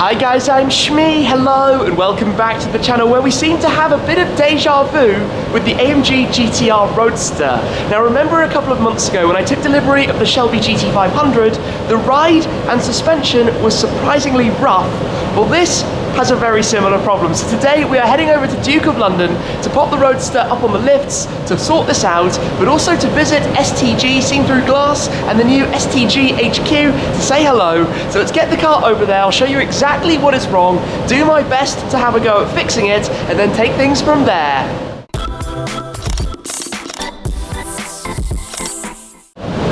Hi guys, I'm Shmee, hello and welcome back to the channel where we seem to have a bit of deja vu with the AMG GT R Roadster. Now remember a couple of months ago when I took delivery of the Shelby GT500, the ride and suspension was surprisingly rough. Well, this has a very similar problem. So today we are heading over to Duke of London to pop the Roadster up on the lifts to sort this out, but also to visit STG Seen Through Glass and the new STG HQ to say hello. So let's get the car over there, I'll show you exactly what is wrong, do my best to have a go at fixing it, and then take things from there.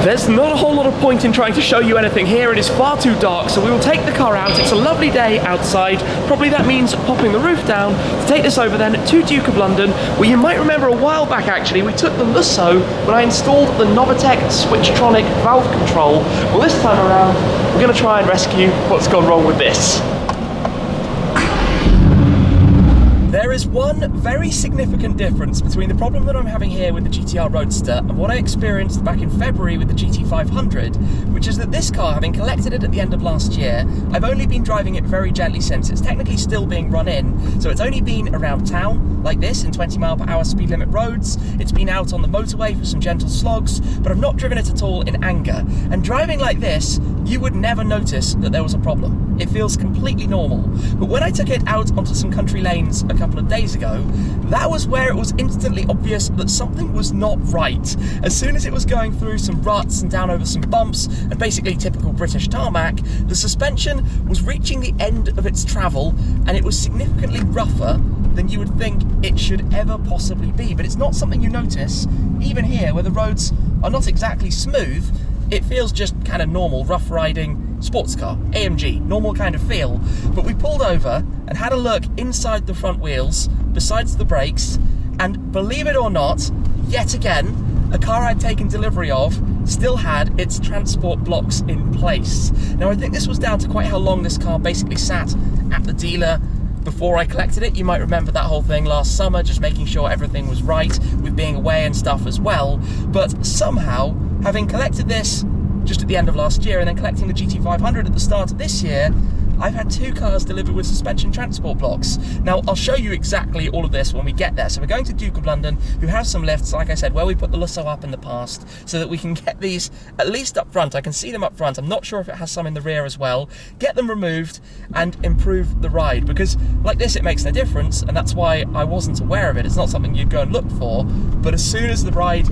There's not a whole lot of point in trying to show you anything here. It is far too dark, so we will take the car out. It's a lovely day outside. Probably that means popping the roof down to take this over then to Duke of London, where you might remember a while back actually, we took the Lusso when I installed the Novitec Switchtronic valve control. Well, this time around, we're going to try and rescue what's gone wrong with this. There is one very significant difference between the problem that I'm having here with the GT R Roadster and what I experienced back in February with the GT500, which is that this car, having collected it at the end of last year, I've only been driving it very gently since. It's technically still being run in, so it's only been around town, like this, in 20-mile-per-hour speed limit roads. It's been out on the motorway for some gentle slogs, but I've not driven it at all in anger. And driving like this, you would never notice that there was a problem. It feels completely normal. But when I took it out onto some country lanes a couple of days ago, that was where it was instantly obvious that something was not right. As soon as it was going through some ruts and down over some bumps, and basically typical British tarmac, the suspension was reaching the end of its travel, and it was significantly rougher than you would think it should ever possibly be. But it's not something you notice, even here where the roads are not exactly smooth. It feels just kind of normal, rough riding sports car, AMG, normal kind of feel. But we pulled over and had a look inside the front wheels, besides the brakes, and believe it or not, yet again, a car I'd taken delivery of still had its transport blocks in place. Now I think this was down to quite how long this car basically sat at the dealer before I collected it. You might remember that whole thing last summer, just making sure everything was right with being away and stuff as well. But somehow, having collected this just at the end of last year and then collecting the GT500 at the start of this year, I've had two cars delivered with suspension transport blocks. Now, I'll show you exactly all of this when we get there. So we're going to Duke of London, who has some lifts, like I said, where we put the Lusso up in the past, so that we can get these at least up front. I can see them up front. I'm not sure if it has some in the rear as well. Get them removed and improve the ride, because like this, it makes no difference, and that's why I wasn't aware of it. It's not something you'd go and look for, but as soon as the ride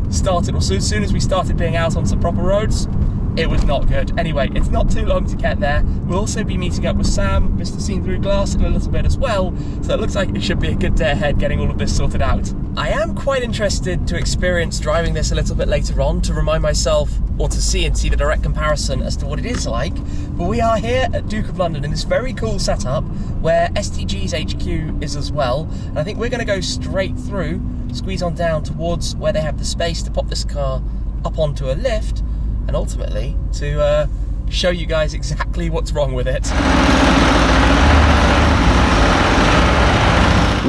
started, or so as soon as we started being out on some proper roads, it was not good. Anyway, it's not too long to get there. We'll also be meeting up with Sam, Mr. Seen Through Glass, in a little bit as well, so it looks like it should be a good day ahead getting all of this sorted out. I am quite interested to experience driving this a little bit later on to remind myself, or to see the direct comparison as to what it is like. But we are here at Duke of London in this very cool setup where STG's HQ is as well, and I think we're going to go straight through, squeeze on down towards where they have the space to pop this car up onto a lift, and ultimately to show you guys exactly what's wrong with it.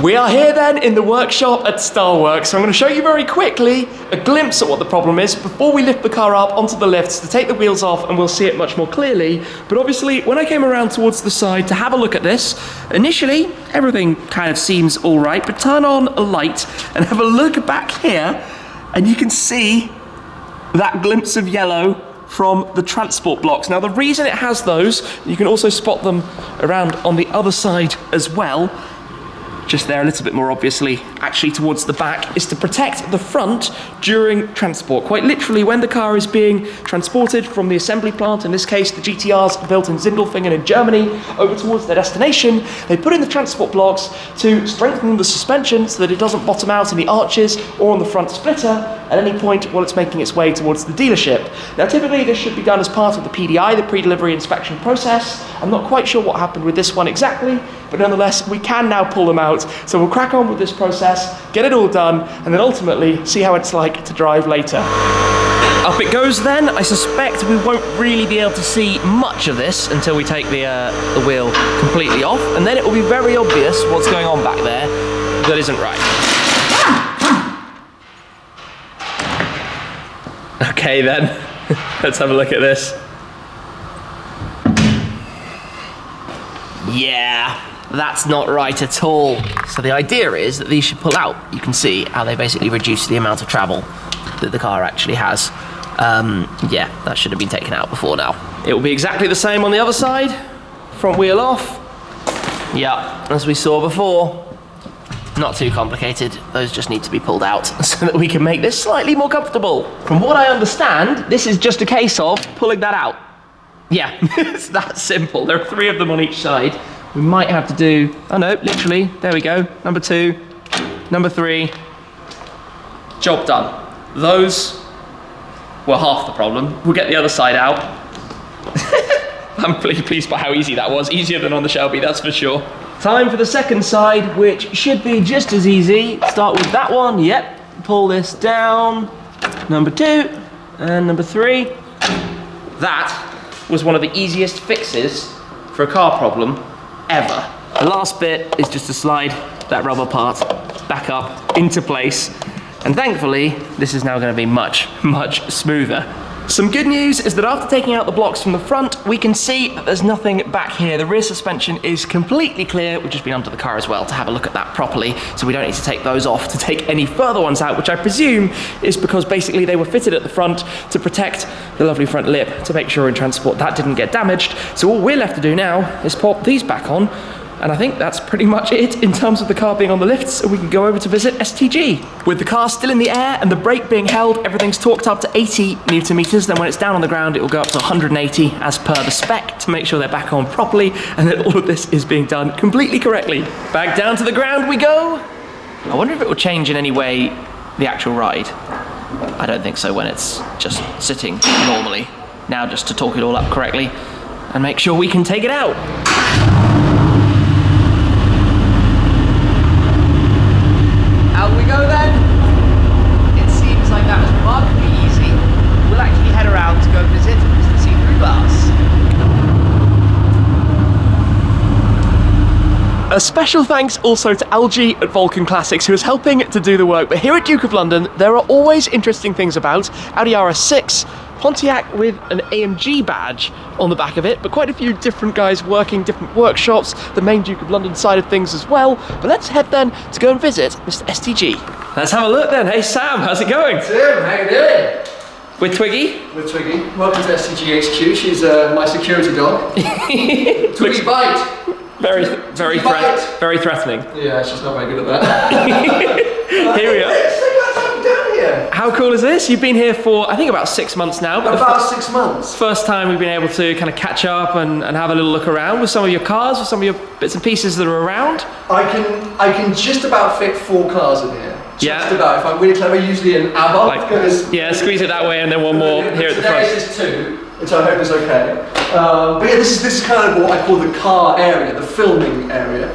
We are here then in the workshop at Starworks, so I'm going to show you very quickly a glimpse at what the problem is before we lift the car up onto the lifts to take the wheels off, and we'll see it much more clearly. But obviously, when I came around towards the side to have a look at this, initially everything kind of seems all right, but turn on a light and have a look back here and you can see that glimpse of yellow from the transport blocks. Now the reason it has those, you can also spot them around on the other side as well, just there a little bit more obviously, actually towards the back, is to protect the front during transport. Quite literally, when the car is being transported from the assembly plant, in this case the GTRs built in Sindelfingen in Germany, over towards their destination, they put in the transport blocks to strengthen the suspension so that it doesn't bottom out in the arches or on the front splitter at any point while it's making its way towards the dealership. Now typically this should be done as part of the PDI, the pre-delivery inspection process. I'm not quite sure what happened with this one exactly, but nonetheless we can now pull them out. So we'll crack on with this process, get it all done, and then ultimately see how it's like to drive later. Up it goes then. I suspect we won't really be able to see much of this until we take the wheel completely off, and then it will be very obvious what's going on back there that isn't right. Okay then, let's have a look at this. Yeah, that's not right at all. So the idea is that these should pull out. You can see how they basically reduce the amount of travel that the car actually has. Yeah, that should have been taken out before now. It will be exactly the same on the other side. Front wheel off. Yeah, as we saw before. Not too complicated. Those just need to be pulled out so that we can make this slightly more comfortable. From what I understand, this is just a case of pulling that out. Yeah, it's that simple. There are 3 of them on each side. We might have to do, oh no, literally, there we go. Number 2, number 3. Job done. Those were half the problem. We'll get the other side out. I'm pretty pleased by how easy that was. Easier than on the Shelby, that's for sure. Time for the second side, which should be just as easy. Start with that one, yep. Pull this down. Number 2 and number 3. That was one of the easiest fixes for a car problem ever. The last bit is just to slide that rubber part back up into place. And thankfully, this is now going to be much, much smoother. Some good news is that after taking out the blocks from the front, we can see that there's nothing back here. The rear suspension is completely clear. We've just been under the car as well to have a look at that properly, so we don't need to take those off to take any further ones out, which I presume is because basically they were fitted at the front to protect the lovely front lip to make sure in transport that didn't get damaged. So all we're left to do now is pop these back on, and I think that's pretty much it in terms of the car being on the lifts, so we can go over to visit STG. With the car still in the air and the brake being held, everything's torqued up to 80 Newton meters. Then when it's down on the ground, it will go up to 180 as per the spec to make sure they're back on properly and that all of this is being done completely correctly. Back down to the ground we go. I wonder if it will change in any way the actual ride. I don't think so when it's just sitting normally. Now just to torque it all up correctly and make sure we can take it out. Out we go then. It seems like that was remarkably easy. We'll actually head around to go visit Mr. See-Through Glass. A special thanks also to LG at Vulcan Classics, who is helping to do the work. But here at Duke of London, there are always interesting things about. Audi RS6, Pontiac with an AMG badge on the back of it, but quite a few different guys working different workshops, the main Duke of London side of things as well. But let's head then to go and visit Mr. STG. Let's have a look then. Hey Sam, how's it going? Tim, how you doing? With Twiggy? With Twiggy. Welcome to STG HQ. She's my security dog. Twiggy bite. Very threatening. Yeah, she's not very good at that. Here we are. Down here. How cool is this? You've been here for, I think, about 6 months now. But about 6 months. First time we've been able to kind of catch up and have a little look around with some of your cars, with some of your bits and pieces that are around. I can just about fit 4 cars in here. Just about. If I'm really clever, usually an ABBA. Yeah, squeeze it that way and then one more here at the front. Today is 2, which I hope is okay. But yeah, this is kind of what I call the car area, the filming area.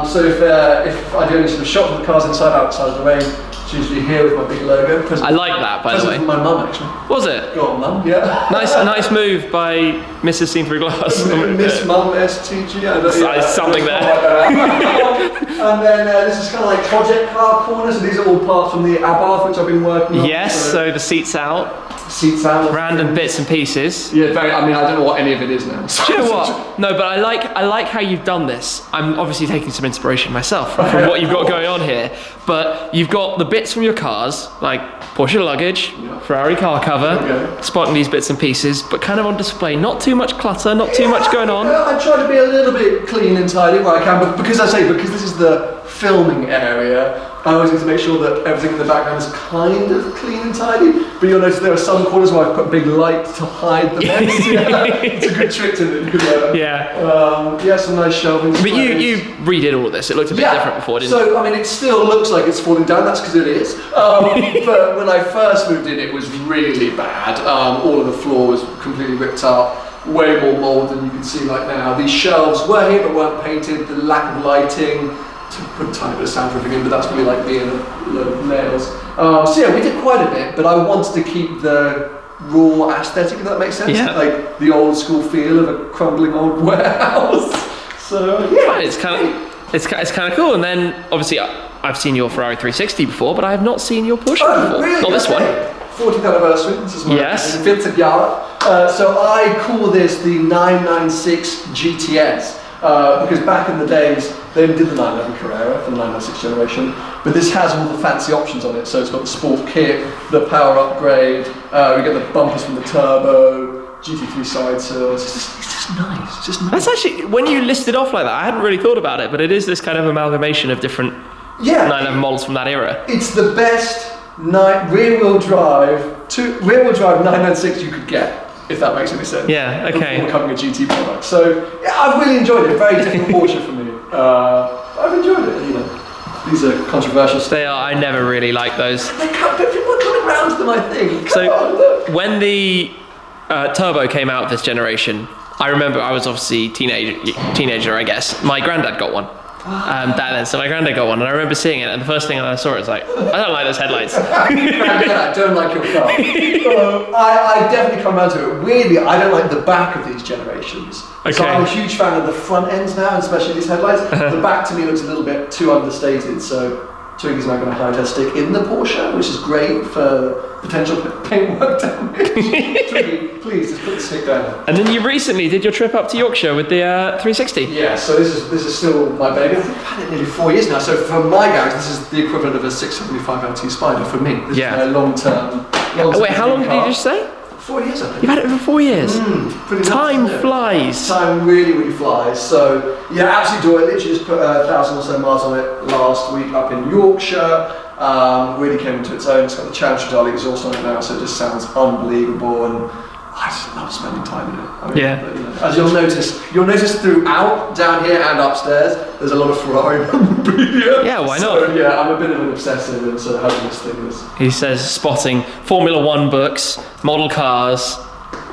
So if I do any sort of shot of the cars inside, outside of the rain, it's usually here with my big logo. I like that, by the way. Present from my mum, actually. Was it? Go on, Mum. Yeah. Nice move by Mrs. See-Through Glass. Miss Mum STG. Something there. And then this is kind of like project car corner. So these are all parts from the Abarth, which I've been working on. Yes. So the seats out. Seats out. Random bits and pieces. Yeah. I mean, I don't know what any of it is now. Do you know what? No, but I like how you've done this. I'm obviously taking some inspiration myself from what you've got going on here. But you've got the bits from your cars, like Porsche luggage, Ferrari car cover, spotting these bits and pieces, but kind of on display. Not too much clutter, not too much going on. I try to be a little bit clean and tidy where I can, but because this is the filming area, I always need to make sure that everything in the background is kind of clean and tidy. But you'll notice there are some corners where I've put a big light to hide the mess. It's a good trick to do. Yeah. Some nice shelving. But you redid all of this. It looked a bit different before, didn't it? So, I mean, it still looks like it's falling down. That's because it is. But when I first moved in, it was really bad. All of the floor was completely ripped out. Way more mould than you can see right now. These shelves were here but weren't painted. The lack of lighting. To put a tiny bit of soundproofing in, but that's really like being a load of nails. So yeah, we did quite a bit, but I wanted to keep the raw aesthetic, if that makes sense. Yeah. Like the old school feel of a crumbling old warehouse. So yeah, it's kind of cool. And then obviously I've seen your Ferrari 360 before, but I have not seen your Porsche before. Really? Not this one. 40th anniversary. This is my vintage Yara. So I call this the 996 GTS. Because back in the days, they did the 911 Carrera for the 996 generation, but this has all the fancy options on it. So it's got the sport kit, the power upgrade, we get the bumpers from the turbo, GT3 side sills. It's just nice. It's just nice. That's actually, when you listed off like that, I hadn't really thought about it, but it is this kind of amalgamation of different 911 models from that era. It's the best rear-wheel drive 996 you could get. If that makes any sense. Yeah, okay. Before becoming a GT product. So, yeah, I've really enjoyed it. Very different Porsche for me. I've enjoyed it, you know. These are controversial stuff. They are, I never really liked those. People are coming around to them, I think. When the turbo came out this generation, I remember I was obviously teenager, I guess. My granddad got one. Back then, so my granddad got one, and I remember seeing it, and the first thing I saw it was like, I don't like those headlights. Granddad, I don't like your car. I definitely come around to it. Weirdly, I don't like the back of these generations. Okay. So I'm a huge fan of the front ends now, especially these headlights. The back to me looks a little bit too understated, so Twiggy's now going to hide her stick in the Porsche, which is great for potential paintwork damage. Twiggy, please, just put the stick down. And then you recently did your trip up to Yorkshire with the 360. Yeah, so this is still my baby. I think I've had it nearly 4 years now. So for my garage, this is the equivalent of a 675 LT Spider for me. This is a long-term. Wait, how long did you just say? 4 years, I think. You've had it for 4 years. Time nice, flies. Time really, really flies. So yeah, absolutely do it. Literally just put 1,000 or so miles on it last week up in Yorkshire. Really came into its own. It's got the Challenge Dolly exhaust on it now, so it just sounds unbelievable. And I just love spending time in it. I mean, but, you know, as you'll notice throughout, down here and upstairs, there's a lot of Ferrari memorabilia. Yeah, why not? So yeah, I'm a bit of an obsessive, and so having this thing is. He says spotting Formula One books, model cars.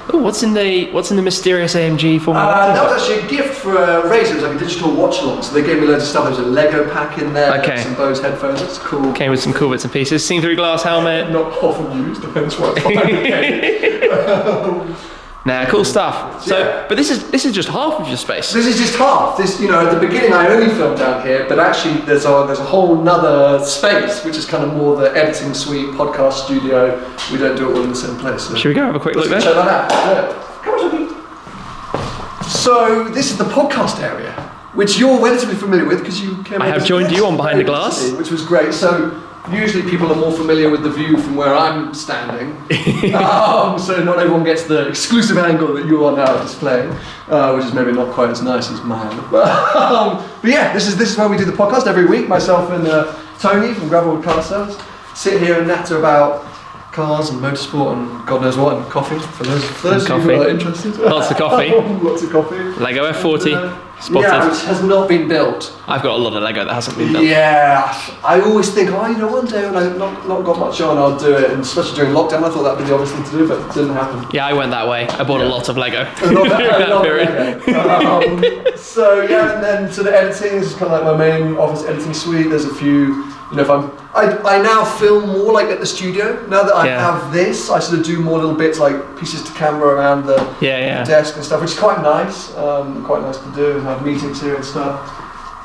Oh, what's in the mysterious AMG Formula One? That was actually a gift for Razor. It was like a digital watch along, so they gave me loads of stuff. There was a Lego pack in there, some Bose headphones. That's cool. Came with some cool bits and pieces. Seen through glass helmet. Not often used, depends what. Nah, cool stuff. So, but this is just half of your space. This is just half. This, you know, at the beginning I only filmed down here, but actually there's a whole nother space, which is kind of more the editing suite, podcast studio. We don't do it all in the same place. So should we go have a quick look there? Check that out. Yeah. Come on, Toby. So this is the podcast area, which you're relatively familiar with because you came. I have joined you on Behind the Glass, which was great. So. Usually people are more familiar with the view from where I'm standing, so not everyone gets the exclusive angle that you are now displaying, which is maybe not quite as nice as mine. But yeah, this is where we do the podcast every week. Myself and Tony from Gravelwood Car Sales sit here and natter about cars and motorsport and God knows what, and coffee for those of you who are interested. Lots of coffee. Lots of coffee. Lego F40. Spotted. Yeah, which has not been built. I've got a lot of Lego that hasn't been built. Yeah, I always think, one day when I've not got much on, I'll do it. And especially during lockdown, I thought that'd be the obvious thing to do, but it didn't happen. Yeah, I went that way. I bought a lot of Lego. So yeah, and then to the editing, this is kind of like my main office editing suite. There's a few, you know, if I now film more like at the studio. Now that I have this, I sort of do more little bits like pieces to camera around the desk and stuff, which is quite nice. Quite nice to do. Have meetings here and stuff.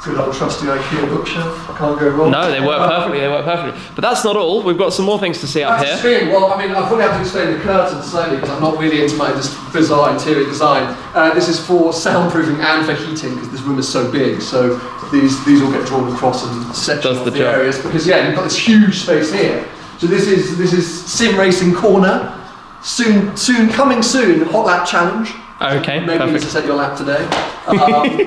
Good old trusty IKEA bookshelf. Can't go wrong. No, they work perfectly. But that's not all. We've got some more things to see up here. Screen. Well, I mean, I probably have to explain the curtains slightly because I'm not really into my just bizarre interior design. This is for soundproofing and for heating because this room is so big. So these all get drawn across and sectioned off the areas because you've got this huge space here. So this is sim racing corner. Coming soon. Hot lap challenge. Okay, maybe perfect. you need to set your lap today.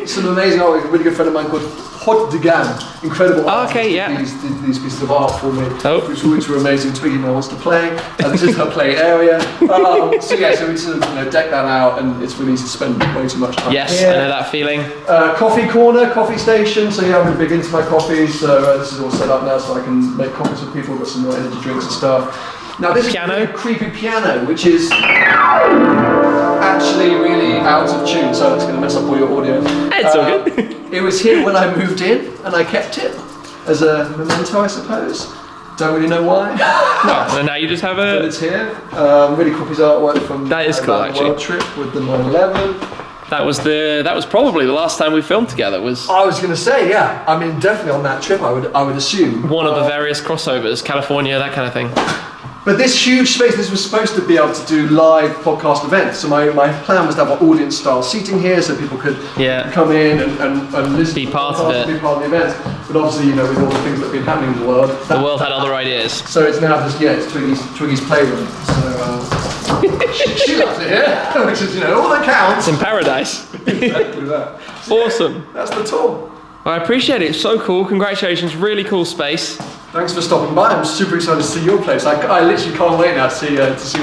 Some amazing a really good friend of mine called Hot de Gamme. Incredible art. These pieces of art for me, which were amazing. Twiggy now wants to play. This is her play area. So we sort of deck that out, and it's really easy to spend way too much time. Yes, here. I know that feeling. Coffee corner, coffee station. So I'm really big into my coffee. So this is all set up now, so I can make coffees with people. Got some more energy drinks and stuff. Now this is a creepy piano, which is actually really out of tune, so it's going to mess up all your audio. It's all good. It was here when I moved in, and I kept it as a memento, I suppose. Don't really know why. No, and now you just have a. But it's here. Really cool piece of artwork from that is cool, actually. World trip with the 911. That was probably the last time we filmed together. I was going to say, yeah. I mean, definitely on that trip, I would assume. One of the various crossovers, California, that kind of thing. But this huge space, this was supposed to be able to do live podcast events. So my plan was to have an audience style seating here so people could come in and listen. Be part of it. Be part of the event. But obviously, you know, with all the things that have been happening in the world. The world had other ideas. So it's now just, it's Twiggy's playroom. So she loves it here, which is, you know, all that counts. It's in paradise. Exactly that. So, awesome. That's the tour. I appreciate it. It's so cool. Congratulations. Really cool space. Thanks for stopping by. I'm super excited to see your place. I literally can't wait now to see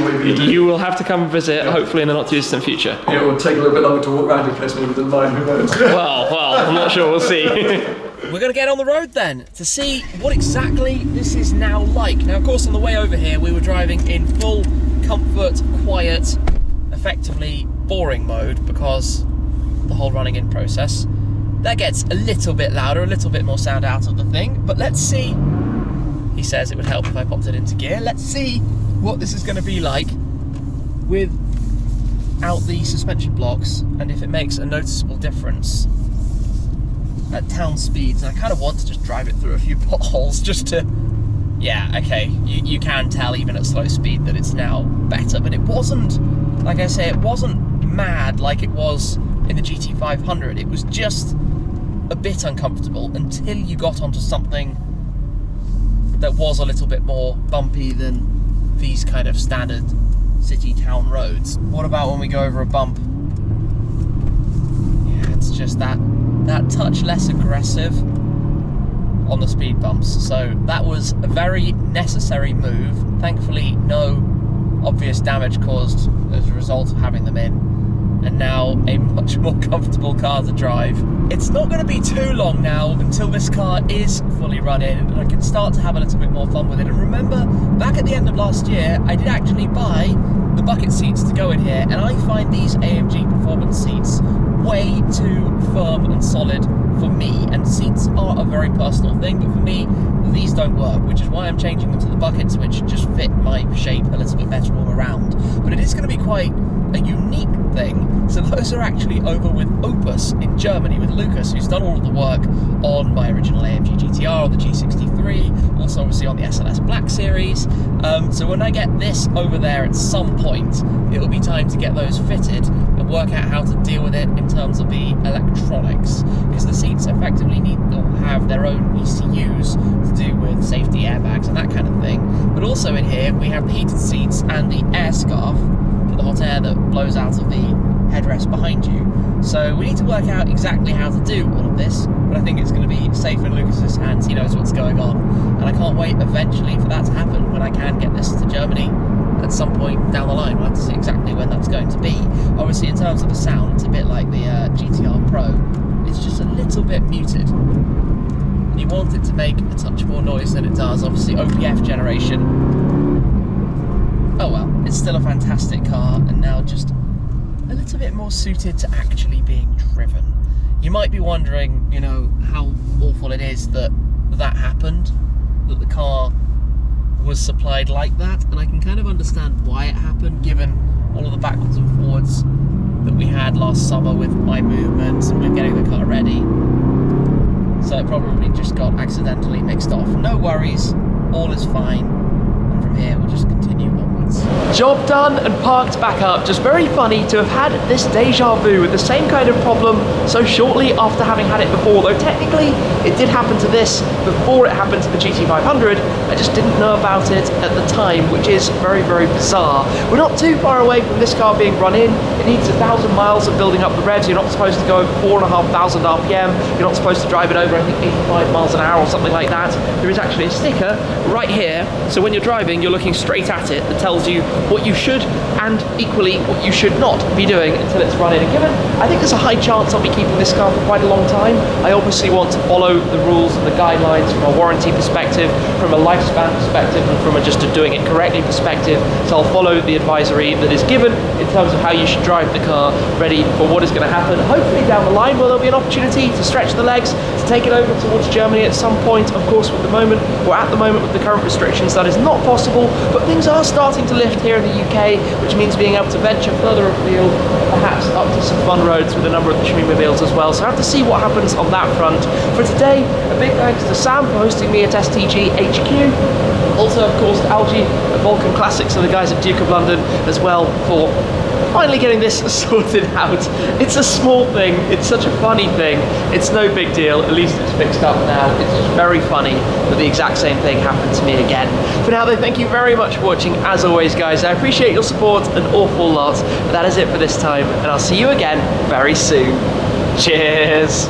what you're doing. You will have to come and visit, hopefully in the not too distant future. It will take a little bit longer to walk around your place maybe than mine, who knows. Well, I'm not sure, we'll see. We're going to get on the road then to see what exactly this is now like. Now, of course, on the way over here, we were driving in full comfort, quiet, effectively boring mode because the whole running in process. That gets a little bit louder, a little bit more sound out of the thing, but let's see. He says it would help if I popped it into gear. Let's see what this is going to be like without the suspension blocks and if it makes a noticeable difference at town speeds. And I kind of want to just drive it through a few potholes just to... Yeah, okay, you can tell even at slow speed that it's now better, but it wasn't, like I say, it wasn't mad like it was in the GT500. It was just a bit uncomfortable until you got onto something that was a little bit more bumpy than these kind of standard city town roads. What about when we go over a bump? Yeah, it's just that touch less aggressive on the speed bumps. So that was a very necessary move. Thankfully, no obvious damage caused as a result of having them in. And now a much more comfortable car to drive. It's not going to be too long now until this car is fully run in and I can start to have a little bit more fun with it. And remember, back at the end of last year, I did actually buy the bucket seats to go in here, and I find these AMG performance seats way too firm and solid for me. And seats are a very personal thing, but for me, these don't work, which is why I'm changing them to the buckets, which just fit my shape a little bit better all around. But it is going to be quite a unique thing. So those are actually over with Opus in Germany with Lucas, who's done all of the work on my original AMG GT R, on the G63, also obviously on the SLS Black Series. So when I get this over there at some point, it'll be time to get those fitted and work out how to deal with it in terms of the electronics, because the seats effectively need to have their own ECUs to do with safety airbags and that kind of thing. But also in here we have the heated seats and the air scarf for the hot air that blows out of the headrest behind you. So we need to work out exactly how to do all of this, but I think it's going to be safe in Lucas's hands. He knows what's going on, and I can't wait eventually for that to happen when I can get this to Germany at some point down the line. We'll have to see exactly when that's going to be. Obviously, in terms of the sound, it's a bit like the GTR Pro. It's just a little bit muted. You want it to make a touch more noise than it does. Obviously, OPF generation. Oh well, it's still a fantastic car, and now just a little bit more suited to actually being driven. You might be wondering, you know, how awful it is that that happened, that the car was supplied like that, and I can kind of understand why it happened given all of the backwards and forwards that we had last summer with my movements and with getting the car ready. So it probably just got accidentally mixed off. No worries, all is fine, and from here we'll just continue onwards. Job done and parked back up. Just very funny to have had this deja vu with the same kind of problem so shortly after having had it before, though technically it did happen to this before it happened to the GT500. I just didn't know about it at the time, which is very, very bizarre. We're not too far away from this car being run in. It needs 1,000 miles of building up the revs. You're not supposed to go over 4,500 RPM. You're not supposed to drive it over, I think, 85 miles an hour or something like that. There is actually a sticker right here, so when you're driving, you're looking straight at it that tells you what you should and equally what you should not be doing until it's run in. And given I think there's a high chance I'll be keeping this car for quite a long time, I obviously want to follow the rules and the guidelines from a warranty perspective, from a lifespan perspective, and from a just a doing it correctly perspective. So I'll follow the advisory that is given in terms of how you should drive the car, ready for what is going to happen. Hopefully down the line where there'll be an opportunity to stretch the legs, to take it over towards Germany at some point. Of course, at the moment with the current restrictions, that is not possible, but things are starting to lift here in the UK, which means being able to venture further afield, perhaps up to some fun roads with a number of the Schmee-mobiles as well. So I have to see what happens on that front. For today, a big thanks to Sam for hosting me at STG HQ. Also, of course, Algie at Vulcan Classics and the guys at Duke of London as well for finally getting this sorted out. It's a small thing, it's such a funny thing, it's no big deal, at least it's fixed up now. It's just very funny that the exact same thing happened to me again. For now though, thank you very much for watching as always guys. I appreciate your support an awful lot, but that is it for this time, and I'll see you again very soon. Cheers!